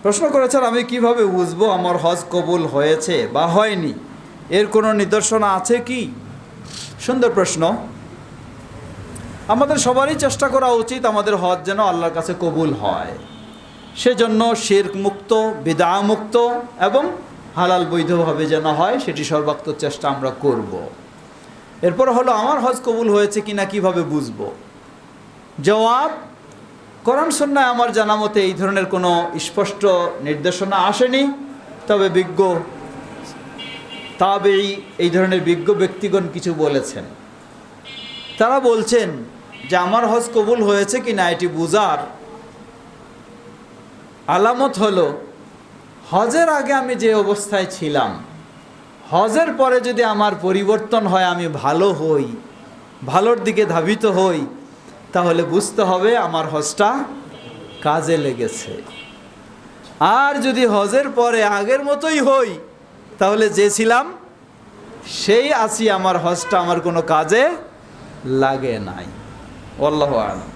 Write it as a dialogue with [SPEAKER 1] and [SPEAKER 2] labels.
[SPEAKER 1] প্রশ্ন করেছেন, আমি কিভাবে বুঝবো আমার হজ কবুল হয়েছে বা হয়নি, এর কোনো নিদর্শন আছে কি? সুন্দর প্রশ্ন। আমাদের সবারই চেষ্টা করা উচিত আমাদের হজ যেন আল্লাহর কাছে কবুল হয়, সেজন্য শিরক মুক্ত, বিদআ মুক্ত এবং হালাল বৈধভাবে যেন হয় সেটি সর্বাত্মক চেষ্টা আমরা করব। এরপর হলো আমার হজ কবুল হয়েছে কিনা কিভাবে বুঝবো? জবাব, কোরআন সুন্নাহয় আমার জানা মতে এই ধরনের কোনো স্পষ্ট নির্দেশনা আসেনি। তবে বিজ্ঞ তাবেঈ, এই ধরনের বিজ্ঞ ব্যক্তিগণ কিছু বলেছেন। তারা বলছেন যে আমার হজ কবুল হয়েছে কিনা এটি বুঝার আলামত হলো হজের আগে আমি যে অবস্থায় ছিলাম, হজের পরে যদি আমার পরিবর্তন হয়, আমি ভালো হই, ভালোর দিকে ধাবিত হই, তাহলে বুঝতে হবে আমার হজটা কাজে লেগেছে। আর যদি হজের পরে আগের মতোই হই, তাহলে যে ছিলাম সেই আছি, আমার হজটা আমার কোনো কাজে লাগে নাই। আল্লাহু আ'লাম।